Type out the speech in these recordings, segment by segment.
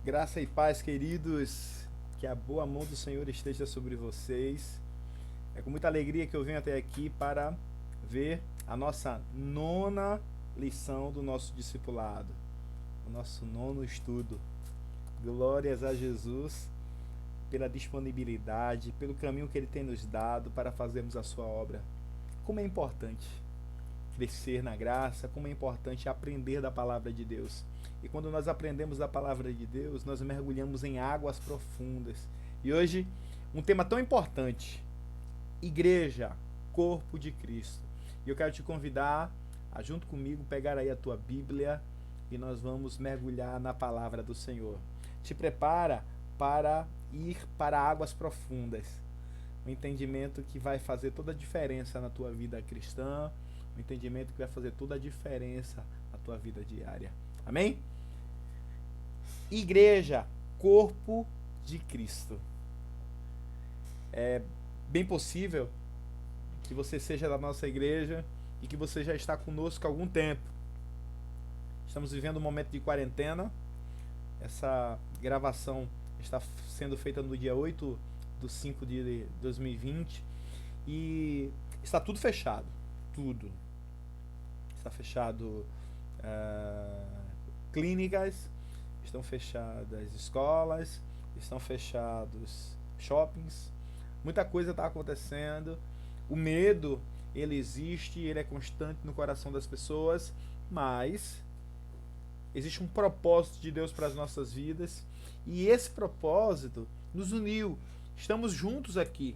Graça e paz, queridos, que a boa mão do Senhor esteja sobre vocês. É com muita alegria que eu venho até aqui para ver a nossa nona lição do nosso discipulado, o nosso nono estudo. Glórias a Jesus pela disponibilidade, pelo caminho que Ele tem nos dado para fazermos a sua obra. Como é importante crescer na graça, como é importante aprender da palavra de Deus. E quando nós aprendemos da palavra de Deus, nós mergulhamos em águas profundas. E hoje, um tema tão importante: igreja, corpo de Cristo. E eu quero te convidar a, junto comigo, pegar aí a tua Bíblia e nós vamos mergulhar na palavra do Senhor. Te prepara para ir para águas profundas. Um entendimento que vai fazer toda a diferença na tua vida cristã, um entendimento que vai fazer toda a diferença na tua vida diária. Amém? Igreja, corpo de Cristo. É bem possível que você seja da nossa igreja e que você já está conosco há algum tempo. Estamos vivendo um momento de quarentena. Essa gravação está sendo feita no dia 8/5 de 2020 e está tudo fechado. Tudo. Está fechado clínicas, estão fechadas escolas, estão fechados shoppings, muita coisa está acontecendo. O medo, ele existe, ele é constante no coração das pessoas, mas existe um propósito de Deus para as nossas vidas e esse propósito nos uniu. Estamos juntos aqui.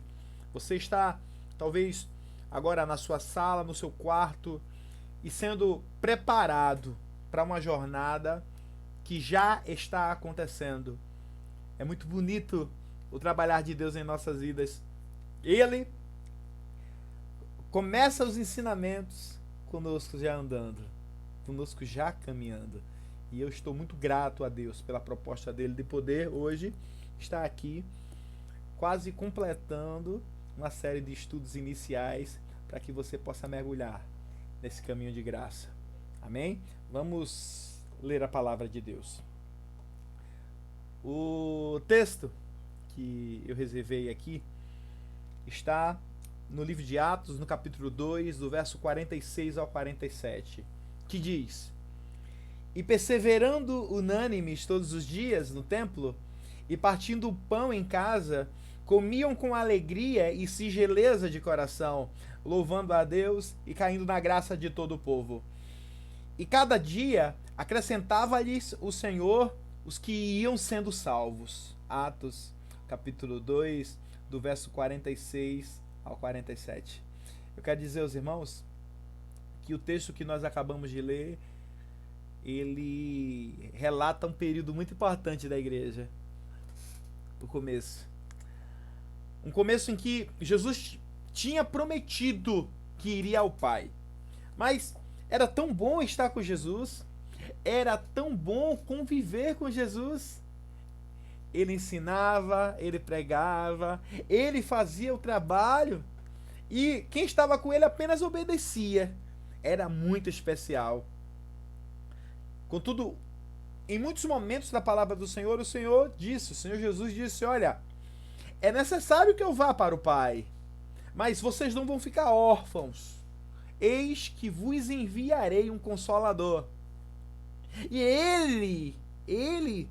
Você está, talvez, agora na sua sala, no seu quarto e sendo preparado para uma jornada que já está acontecendo. É muito bonito o trabalhar de Deus em nossas vidas. Ele começa os ensinamentos conosco já andando, conosco já caminhando. E eu estou muito grato a Deus pela proposta dele de poder hoje estar aqui, quase completando uma série de estudos iniciais para que você possa mergulhar nesse caminho de graça. Amém? Vamos ler a palavra de Deus. O texto que eu reservei aqui está no livro de Atos, no capítulo 2, do verso 46 ao 47, que diz: E perseverando unânimes todos os dias no templo, e partindo o pão em casa, comiam com alegria e singeleza de coração, louvando a Deus e caindo na graça de todo o povo. E cada dia acrescentava-lhes o Senhor os que iam sendo salvos. Atos, capítulo 2, do verso 46 ao 47. Eu quero dizer aos irmãos que o texto que nós acabamos de ler, ele relata um período muito importante da igreja. O começo. Um começo em que Jesus tinha prometido que iria ao Pai. Mas era tão bom estar com Jesus, era tão bom conviver com Jesus. Ele ensinava, ele pregava, ele fazia o trabalho e quem estava com ele apenas obedecia. Era muito especial. Contudo, em muitos momentos da palavra do Senhor, o Senhor Jesus disse: olha, é necessário que eu vá para o Pai, mas vocês não vão ficar órfãos. Eis que vos enviarei um Consolador. E Ele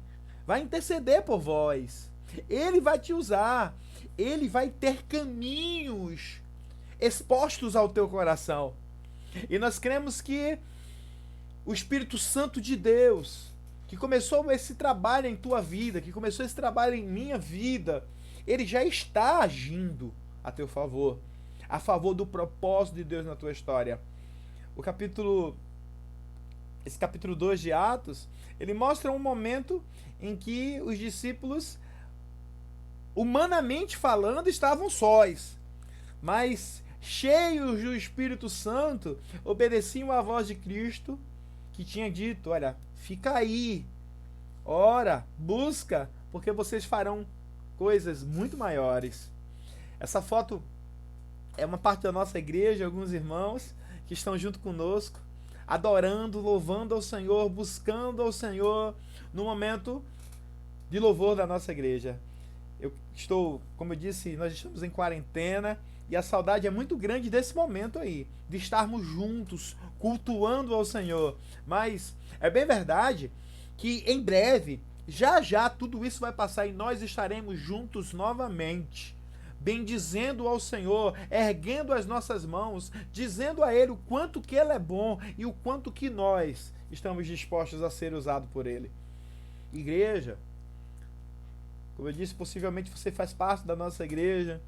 vai interceder por vós. Ele vai te usar. Ele vai ter caminhos expostos ao teu coração. E nós cremos que o Espírito Santo de Deus, que começou esse trabalho em tua vida, que começou esse trabalho em minha vida, ele já está agindo a teu favor, a favor do propósito de Deus na tua história. Esse capítulo 2 de Atos, ele mostra um momento em que os discípulos, humanamente falando, estavam sós, mas cheios do Espírito Santo, obedeciam à voz de Cristo, que tinha dito: olha, fica aí, ora, busca, porque vocês farão coisas muito maiores. Essa foto é uma parte da nossa igreja, alguns irmãos que estão junto conosco, adorando, louvando ao Senhor, buscando ao Senhor, no momento de louvor da nossa igreja. Eu estou, como eu disse, nós estamos em quarentena e a saudade é muito grande desse momento aí, de estarmos juntos, cultuando ao Senhor. Mas é bem verdade que em breve, já já, tudo isso vai passar e nós estaremos juntos novamente, bendizendo ao Senhor, erguendo as nossas mãos, dizendo a Ele o quanto que Ele é bom e o quanto que nós estamos dispostos a ser usados por Ele. Igreja, como eu disse, possivelmente você faz parte da nossa igreja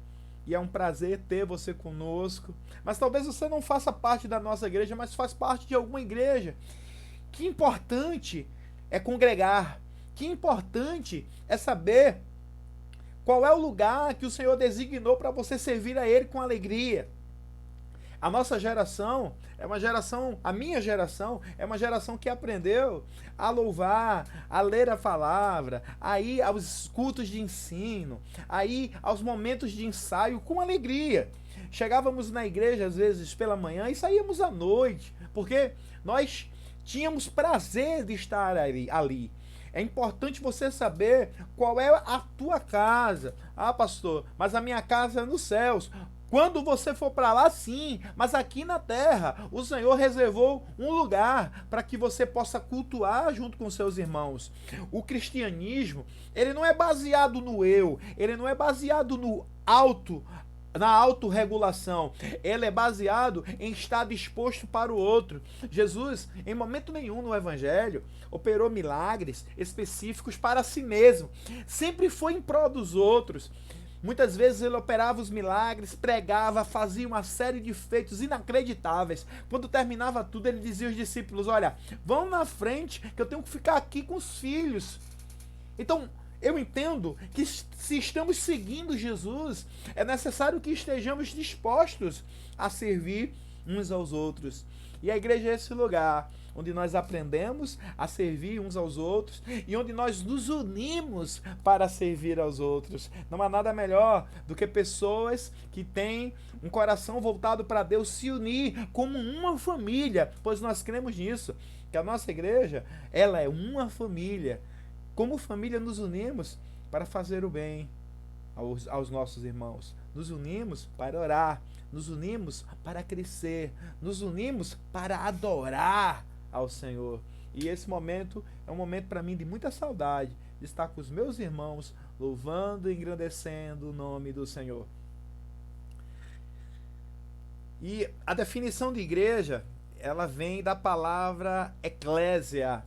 e é um prazer ter você conosco. Mas talvez você não faça parte da nossa igreja, mas faz parte de alguma igreja. Que importante é congregar. Que importante é saber qual é o lugar que o Senhor designou para você servir a Ele com alegria. A nossa geração é uma geração, a minha geração é uma geração que aprendeu a louvar, a ler a palavra, a ir aos cultos de ensino, a ir aos momentos de ensaio com alegria. Chegávamos na igreja às vezes pela manhã e saíamos à noite, porque nós tínhamos prazer de estar ali. É importante você saber qual é a tua casa. Ah, pastor, mas a minha casa é nos céus. Quando você for para lá, sim, mas aqui na terra, o Senhor reservou um lugar para que você possa cultuar junto com seus irmãos. O cristianismo, ele não é baseado no eu, ele não é baseado no na autorregulação, ele é baseado em estar disposto para o outro. Jesus, em momento nenhum no Evangelho, operou milagres específicos para si mesmo, sempre foi em prol dos outros. Muitas vezes ele operava os milagres, pregava, fazia uma série de feitos inacreditáveis. Quando terminava tudo, ele dizia aos discípulos: olha, vão na frente que eu tenho que ficar aqui com os filhos. Então, eu entendo que se estamos seguindo Jesus, é necessário que estejamos dispostos a servir uns aos outros. E a igreja é esse lugar onde nós aprendemos a servir uns aos outros e onde nós nos unimos para servir aos outros. Não há nada melhor do que pessoas que têm um coração voltado para Deus se unir como uma família, pois nós cremos nisso, que a nossa igreja, ela é uma família. Como família nos unimos para fazer o bem aos nossos irmãos. Nos unimos para orar, nos unimos para crescer, nos unimos para adorar ao Senhor. E esse momento é um momento para mim de muita saudade, de estar com os meus irmãos, louvando e engrandecendo o nome do Senhor. E a definição de igreja, ela vem da palavra eclésia,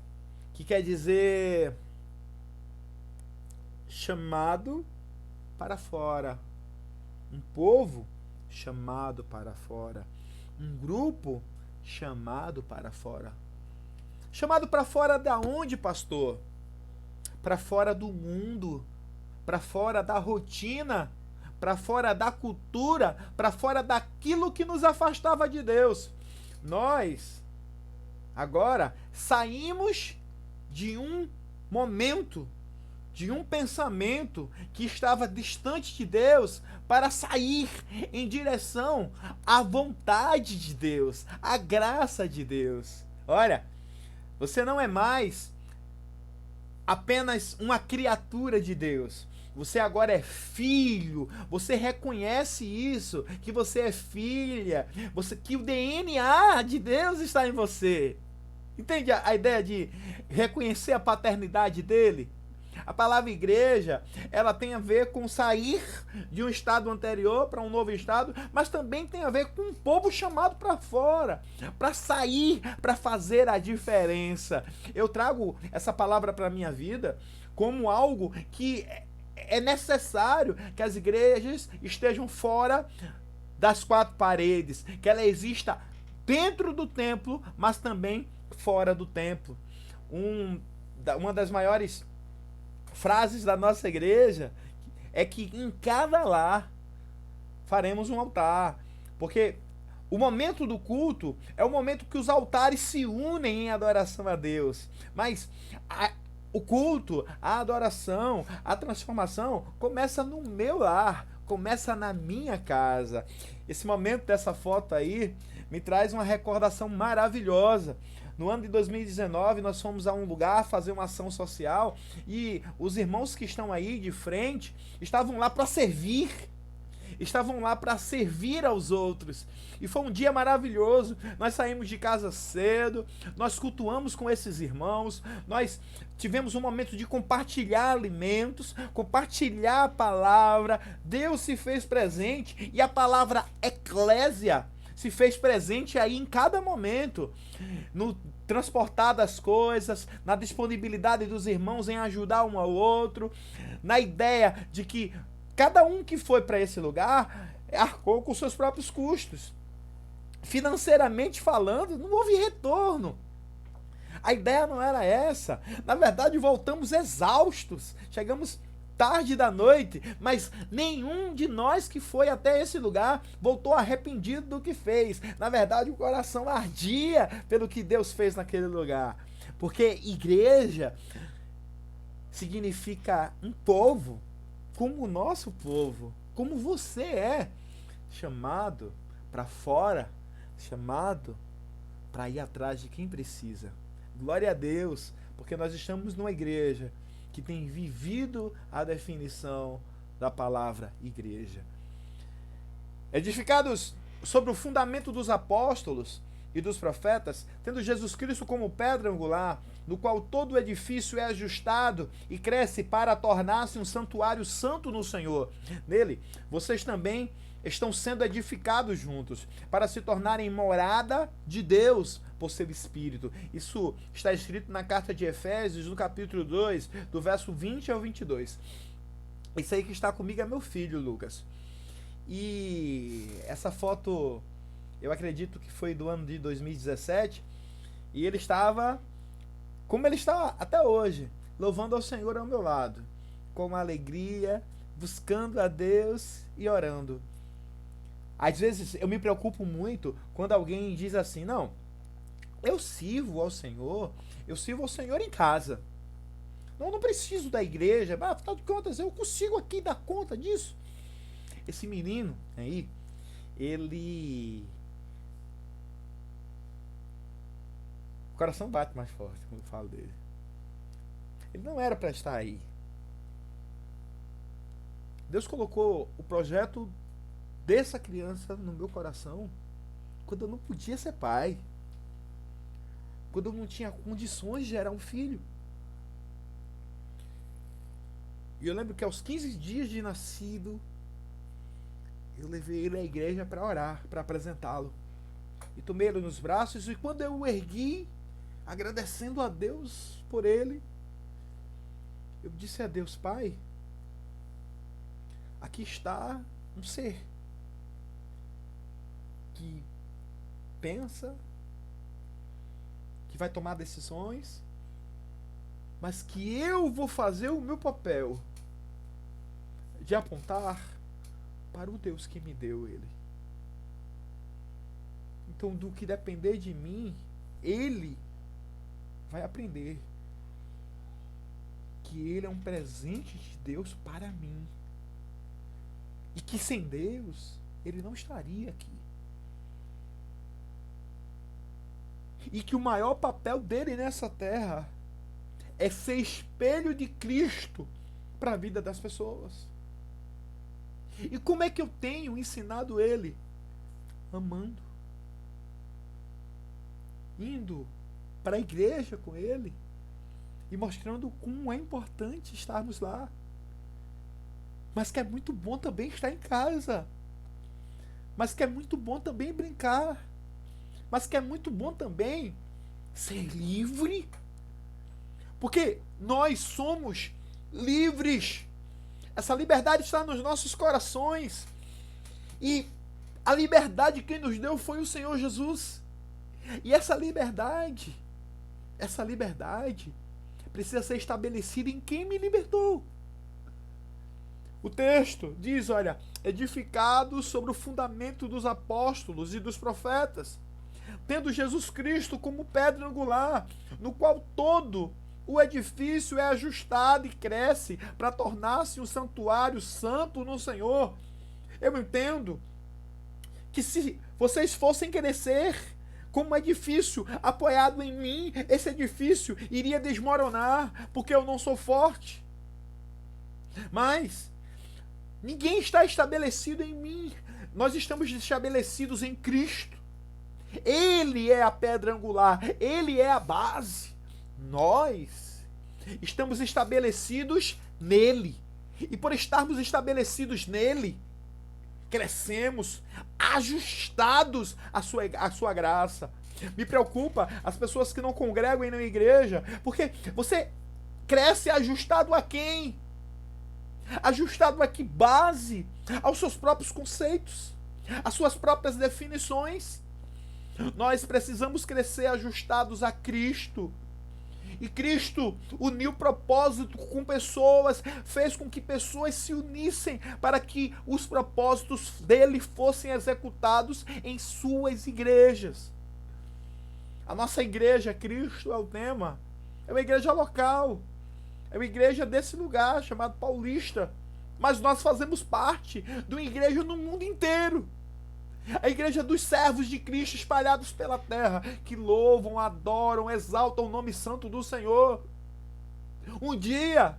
que quer dizer chamado para fora, um povo chamado para fora, um grupo chamado para fora. Chamado para fora de onde, pastor? Para fora do mundo, para fora da rotina, para fora da cultura, para fora daquilo que nos afastava de Deus. Nós, agora, saímos de um momento, de um pensamento que estava distante de Deus, para sair em direção à vontade de Deus, à graça de Deus. Olha, você não é mais apenas uma criatura de Deus. Você agora é filho. Você reconhece isso, que você é filha, que o DNA de Deus está em você. Entende a ideia de reconhecer a paternidade dele? A palavra igreja, ela tem a ver com sair de um estado anterior para um novo estado, mas também tem a ver com um povo chamado para fora, para sair, para fazer a diferença. Eu trago essa palavra para a minha vida como algo que é necessário que as igrejas estejam fora das quatro paredes, que ela exista dentro do templo, mas também fora do templo. Uma das maiores frases da nossa igreja é que em cada lar faremos um altar, porque o momento do culto é o momento que os altares se unem em adoração a Deus, mas o culto, a adoração, a transformação começa no meu lar, começa na minha casa. Esse momento dessa foto aí me traz uma recordação maravilhosa No ano de 2019, nós fomos a um lugar fazer uma ação social e os irmãos que estão aí de frente estavam lá para servir. Estavam lá para servir aos outros. E foi um dia maravilhoso. Nós saímos de casa cedo, nós cultuamos com esses irmãos, nós tivemos um momento de compartilhar alimentos, compartilhar a palavra. Deus se fez presente e a palavra eclésia se fez presente aí em cada momento, no transportar das coisas, na disponibilidade dos irmãos em ajudar um ao outro, na ideia de que cada um que foi para esse lugar arcou com seus próprios custos. Financeiramente falando, não houve retorno. A ideia não era essa. Na verdade, voltamos exaustos. Chegamos tarde da noite, mas nenhum de nós que foi até esse lugar voltou arrependido do que fez. Na verdade, o coração ardia pelo que Deus fez naquele lugar. Porque igreja significa um povo, como o nosso povo, como você é, chamado para fora, chamado para ir atrás de quem precisa. Glória a Deus, porque nós estamos numa igreja que tem vivido a definição da palavra igreja. Edificados sobre o fundamento dos apóstolos e dos profetas, tendo Jesus Cristo como pedra angular, no qual todo o edifício é ajustado e cresce para tornar-se um santuário santo no Senhor. Nele, vocês também estão sendo edificados juntos, para se tornarem morada de Deus por seu Espírito. Isso está escrito na carta de Efésios, no capítulo 2, do verso 20 ao 22. Isso aí que está comigo é meu filho, Lucas. E essa foto, eu acredito que foi do ano de 2017, e ele estava, como ele está até hoje, louvando ao Senhor ao meu lado, com alegria, buscando a Deus e orando. Às vezes eu me preocupo muito quando alguém diz assim, não, eu sirvo ao Senhor em casa. Não preciso da igreja, afinal de contas eu consigo aqui dar conta disso. Esse menino aí, o coração bate mais forte quando eu falo dele. Ele não era para estar aí. Deus colocou o projeto dessa criança no meu coração quando eu não podia ser pai, quando eu não tinha condições de gerar um filho. E eu lembro que aos 15 dias de nascido, eu levei ele à igreja para orar, para apresentá-lo. E tomei ele nos braços, e quando eu o ergui, agradecendo a Deus por ele, eu disse a Deus, Pai, aqui está um ser que pensa, que vai tomar decisões, mas que eu vou fazer o meu papel de apontar para o Deus que me deu ele. Então, do que depender de mim, ele vai aprender que ele é um presente de Deus para mim. E que sem Deus, ele não estaria aqui. E que o maior papel dele nessa terra é ser espelho de Cristo para a vida das pessoas. E como é que eu tenho ensinado ele? Amando. Indo para a igreja com ele e mostrando como é importante estarmos lá. Mas que é muito bom também estar em casa. Mas que é muito bom também brincar. Mas que é muito bom também ser livre. Porque nós somos livres. Essa liberdade está nos nossos corações. E a liberdade quem nos deu foi o Senhor Jesus. E essa liberdade precisa ser estabelecida em quem me libertou. O texto diz, olha, edificado sobre o fundamento dos apóstolos e dos profetas, tendo Jesus Cristo como pedra angular, no qual todo o edifício é ajustado e cresce para tornar-se um santuário santo no Senhor. Eu entendo que se vocês fossem crescer como é difícil, apoiado em mim, esse edifício iria desmoronar, porque eu não sou forte. Mas ninguém está estabelecido em mim. Nós estamos estabelecidos em Cristo. Ele é a pedra angular, Ele é a base. Nós estamos estabelecidos nele. E por estarmos estabelecidos nele, crescemos, ajustados à sua graça. Me preocupa as pessoas que não congregam na igreja, porque você cresce ajustado a quem? Ajustado a que base? Aos seus próprios conceitos, às suas próprias definições. Nós precisamos crescer ajustados a Cristo. E Cristo uniu propósito com pessoas, fez com que pessoas se unissem para que os propósitos dele fossem executados em suas igrejas. A nossa igreja, Cristo é o tema, é uma igreja local, é uma igreja desse lugar chamado Paulista, mas nós fazemos parte de uma igreja no mundo inteiro. A igreja dos servos de Cristo espalhados pela terra, que louvam, adoram, exaltam o nome santo do Senhor. Um dia,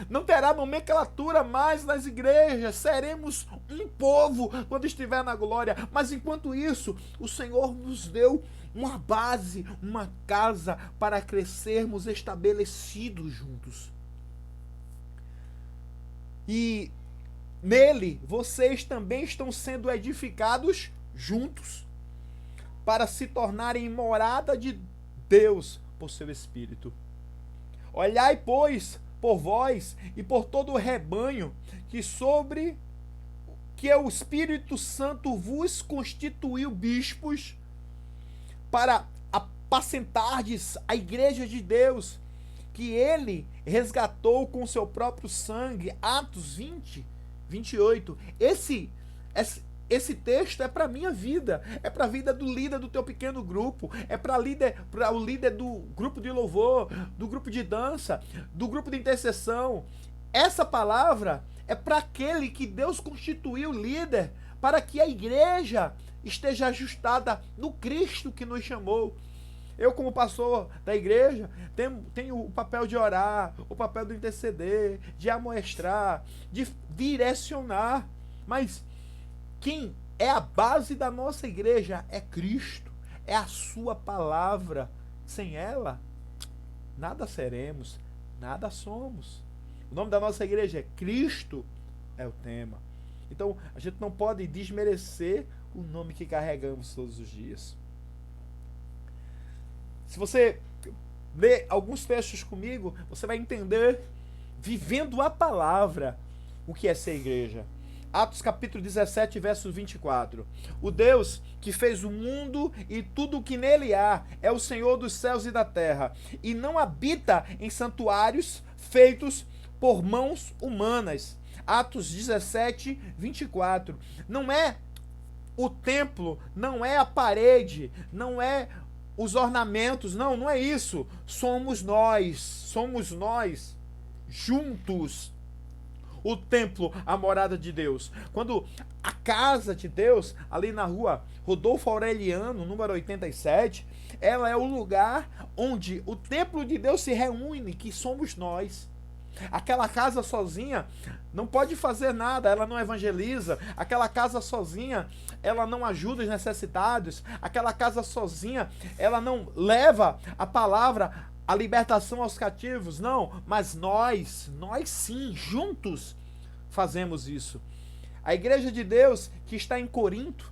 não terá nomenclatura mais nas igrejas, seremos um povo quando estiver na glória. Mas enquanto isso, o Senhor nos deu uma base, uma casa para crescermos estabelecidos juntos. E nele, vocês também estão sendo edificados juntos para se tornarem morada de Deus por seu Espírito. Olhai, pois, por vós e por todo o rebanho que o Espírito Santo vos constituiu bispos para apacentardes a igreja de Deus, que ele resgatou com seu próprio sangue. Atos 20, 28. Esse texto é para a minha vida, é para a vida do líder do teu pequeno grupo, é para o líder do grupo de louvor, do grupo de dança, do grupo de intercessão. Essa palavra é para aquele que Deus constituiu líder, para que a igreja esteja ajustada no Cristo que nos chamou. Eu, como pastor da igreja, tenho o papel de orar, o papel de interceder, de amoestrar, de direcionar. Mas quem é a base da nossa igreja é Cristo, é a sua palavra. Sem ela, nada seremos, nada somos. O nome da nossa igreja é Cristo, é o tema. Então, a gente não pode desmerecer o nome que carregamos todos os dias. Se você ler alguns textos comigo, você vai entender, vivendo a palavra, o que é ser igreja. Atos capítulo 17, verso 24. O Deus que fez o mundo e tudo o que nele há é o Senhor dos céus e da terra, e não habita em santuários feitos por mãos humanas. Atos 17, 24. Não é o templo, não é a parede, não é os ornamentos, não é isso. Somos nós juntos. O templo, a morada de Deus. Quando a casa de Deus, ali na rua Rodolfo Aureliano, número 87, ela é o lugar onde o templo de Deus se reúne, que somos nós. Aquela casa sozinha não pode fazer nada, ela não evangeliza. Aquela casa sozinha, ela não ajuda os necessitados. Aquela casa sozinha, ela não leva a palavra, a libertação aos cativos. Não, mas nós sim, juntos fazemos isso. A igreja de Deus que está em Corinto,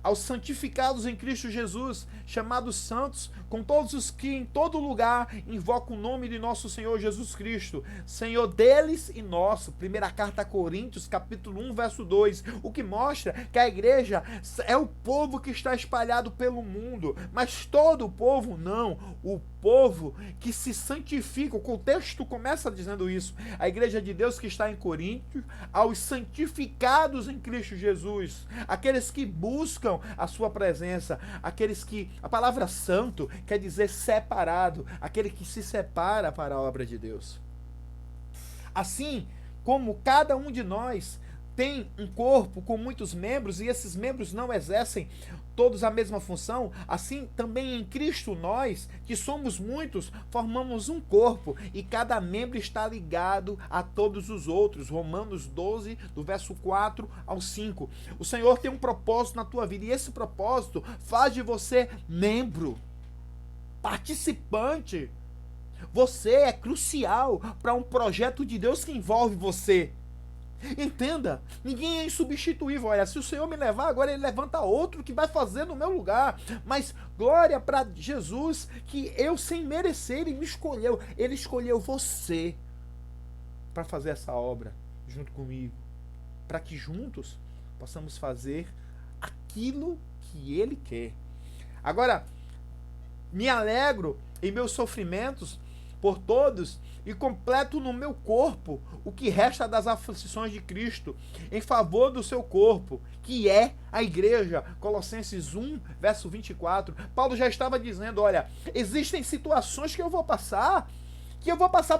aos santificados em Cristo Jesus, chamados santos, com todos os que em todo lugar invocam o nome de nosso Senhor Jesus Cristo, Senhor deles e nosso. Primeira carta a Coríntios, capítulo 1, verso 2, o que mostra que a igreja é o povo que está espalhado pelo mundo, mas todo o povo não, o povo que se santifica. O contexto começa dizendo isso. A igreja de Deus que está em Corinto, aos santificados em Cristo Jesus, aqueles que buscam a sua presença, aqueles que, a palavra santo quer dizer separado, aquele que se separa para a obra de Deus. Assim como cada um de nós tem um corpo com muitos membros e esses membros não exercem todos a mesma função, assim também em Cristo nós, que somos muitos, formamos um corpo e cada membro está ligado a todos os outros. Romanos 12, do verso 4 ao 5. O Senhor tem um propósito na tua vida e esse propósito faz de você membro, participante. Você é crucial para um projeto de Deus que envolve você. Entenda, ninguém é insubstituível. Olha, se o Senhor me levar, agora Ele levanta outro que vai fazer no meu lugar. Mas glória para Jesus, que eu sem merecer, Ele me escolheu. Ele escolheu você para fazer essa obra junto comigo, para que juntos possamos fazer aquilo que Ele quer. Agora, me alegro em meus sofrimentos por todos e completo no meu corpo o que resta das aflições de Cristo em favor do seu corpo, que é a igreja. Colossenses 1, verso 24. Paulo já estava dizendo, olha, existem situações que eu vou passar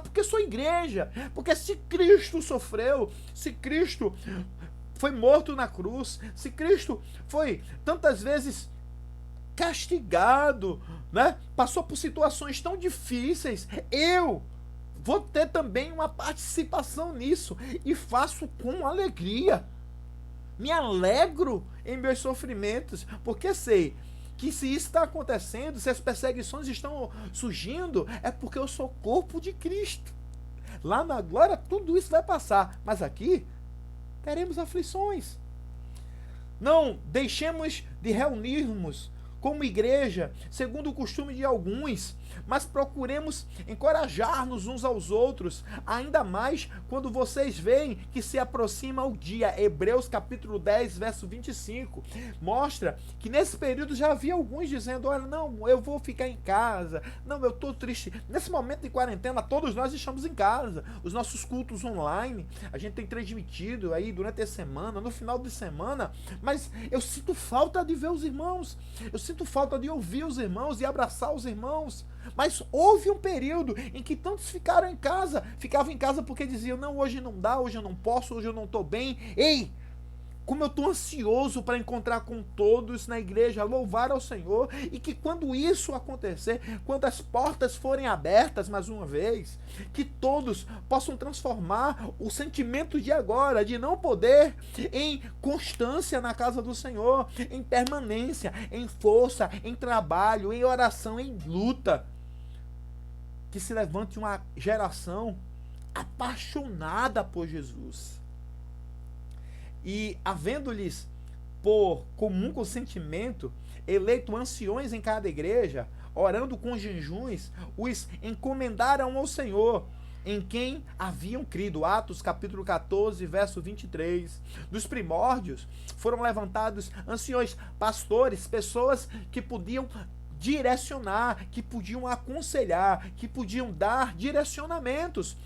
porque sou igreja, porque se Cristo sofreu, se Cristo foi morto na cruz, se Cristo foi tantas vezes castigado, né? Passou por situações tão difíceis, eu vou ter também uma participação nisso e faço com alegria. Me alegro em meus sofrimentos, porque sei que se isso está acontecendo, se as perseguições estão surgindo, é porque eu sou corpo de Cristo. Lá na glória tudo isso vai passar, mas aqui teremos aflições. Não deixemos de reunirmos como igreja, segundo o costume de alguns, mas procuremos encorajar-nos uns aos outros, ainda mais quando vocês veem que se aproxima o dia. Hebreus capítulo 10, verso 25, mostra que nesse período já havia alguns dizendo, olha, não, eu vou ficar em casa, não, eu estou triste. Nesse momento de quarentena, todos nós estamos em casa, os nossos cultos online, a gente tem transmitido aí durante a semana, no final de semana, mas eu sinto falta de ver os irmãos, eu sinto falta de ouvir os irmãos e abraçar os irmãos. Mas houve um período em que tantos ficavam em casa porque diziam, não, hoje não dá, hoje eu não posso, hoje eu não estou bem. Ei, como eu estou ansioso para encontrar com todos na igreja, louvar ao Senhor, e que quando isso acontecer, quando as portas forem abertas mais uma vez, que todos possam transformar o sentimento de agora, de não poder, em constância na casa do Senhor, em permanência, em força, em trabalho, em oração, em luta. Que se levante uma geração apaixonada por Jesus. E, havendo-lhes por comum consentimento, eleito anciões em cada igreja, orando com jejuns, os encomendaram ao Senhor, em quem haviam crido. Atos capítulo 14, verso 23. Dos primórdios foram levantados anciões, pastores, pessoas que podiam direcionar, que podiam aconselhar, que podiam dar direcionamentos.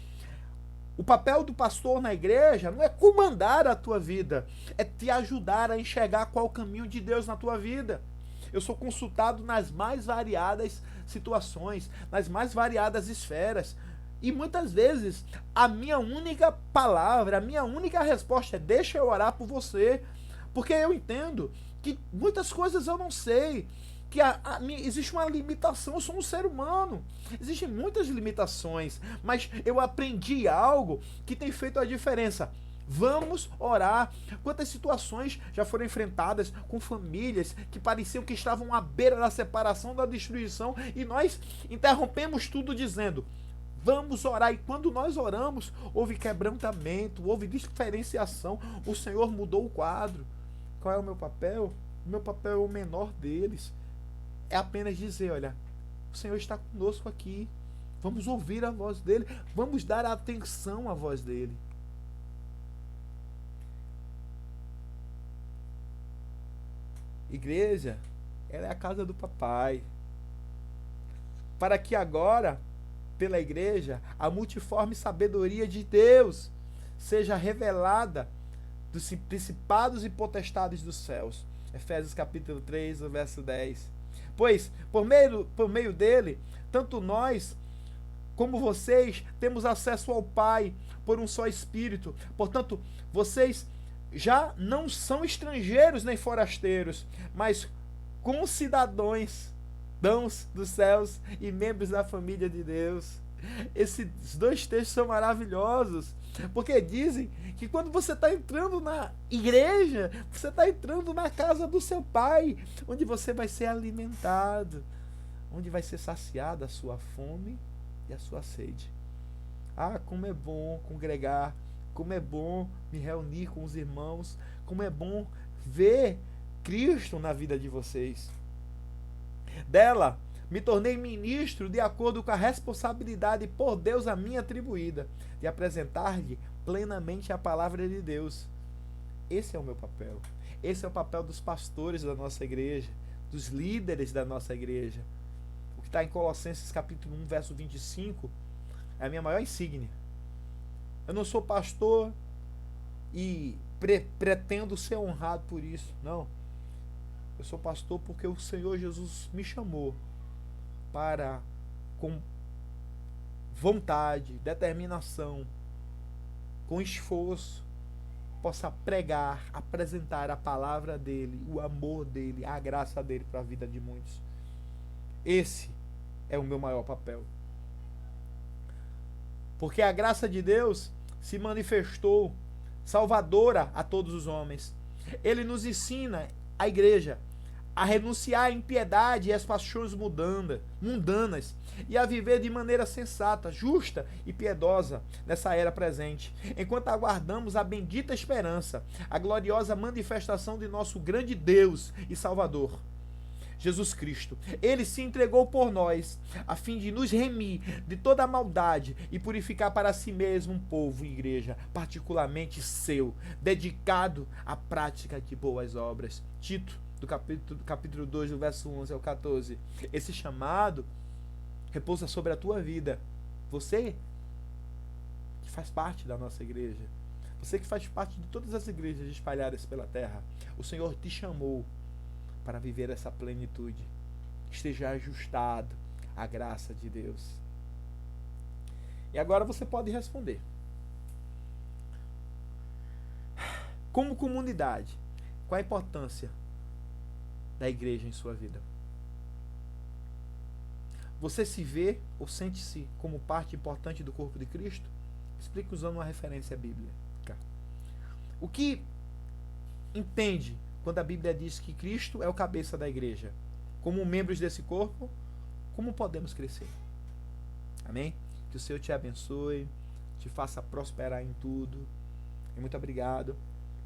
O papel do pastor na igreja não é comandar a tua vida, é te ajudar a enxergar qual o caminho de Deus na tua vida. Eu sou consultado nas mais variadas situações, nas mais variadas esferas. E muitas vezes a minha única palavra, a minha única resposta é: deixa eu orar por você. Porque eu entendo que muitas coisas eu não sei. Que existe uma limitação, eu sou um ser humano, existem muitas limitações, mas eu aprendi algo que tem feito a diferença. Vamos orar. Quantas situações já foram enfrentadas com famílias que pareciam que estavam à beira da separação, da destruição, e nós interrompemos tudo dizendo: vamos orar. E quando nós oramos, houve quebrantamento, houve diferenciação, o Senhor mudou o quadro. Qual é o meu papel? O meu papel é o menor deles. É apenas dizer: olha, o Senhor está conosco aqui, vamos ouvir a voz dele, vamos dar atenção à voz dele. Igreja, ela é a casa do papai, para que agora, pela igreja, a multiforme sabedoria de Deus seja revelada dos principados e potestades dos céus. Efésios capítulo 3, verso 10. Pois, por meio dele, tanto nós como vocês temos acesso ao Pai por um só Espírito. Portanto, vocês já não são estrangeiros nem forasteiros, mas concidadãos dos céus e membros da família de Deus. Esses dois textos são maravilhosos, porque dizem que quando você está entrando na igreja, você está entrando na casa do seu Pai, onde você vai ser alimentado, onde vai ser saciada a sua fome e a sua sede. Ah, como é bom congregar, como é bom me reunir com os irmãos, como é bom ver Cristo na vida de vocês. Dela, me tornei ministro de acordo com a responsabilidade por Deus a mim atribuída, de apresentar-lhe plenamente a palavra de Deus. Esse é o meu papel. Esse é o papel dos pastores da nossa igreja, dos líderes da nossa igreja. O que está em Colossenses capítulo 1, verso 25, é a minha maior insígnia. Eu não sou pastor e pretendo ser honrado por isso. Não. Eu sou pastor porque o Senhor Jesus me chamou para, com vontade, determinação, com esforço, possa pregar, apresentar a palavra dele, o amor dele, a graça dele para a vida de muitos. Esse é o meu maior papel. Porque a graça de Deus se manifestou salvadora a todos os homens. Ele nos ensina, a igreja, a renunciar à impiedade e às paixões mundanas e a viver de maneira sensata, justa e piedosa nessa era presente, enquanto aguardamos a bendita esperança, a gloriosa manifestação de nosso grande Deus e Salvador, Jesus Cristo. Ele se entregou por nós, a fim de nos remir de toda a maldade e purificar para si mesmo um povo e igreja, particularmente seu, dedicado à prática de boas obras. Tito, do capítulo 2, do verso 11 ao 14. Esse chamado repousa sobre a tua vida. Você que faz parte da nossa igreja, você que faz parte de todas as igrejas espalhadas pela terra, o Senhor te chamou para viver essa plenitude. Esteja ajustado à graça de Deus. E agora você pode responder. Como comunidade, qual a importância da igreja em sua vida? Você se vê ou sente-se como parte importante do corpo de Cristo? Explique usando uma referência bíblica. O que entende quando a Bíblia diz que Cristo é o cabeça da igreja? Como membros desse corpo, como podemos crescer? Amém? Que o Senhor te abençoe, te faça prosperar em tudo. E muito obrigado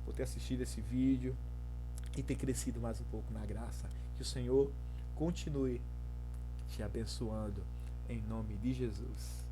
por ter assistido esse vídeo e ter crescido mais um pouco na graça. Que o Senhor continue te abençoando em nome de Jesus.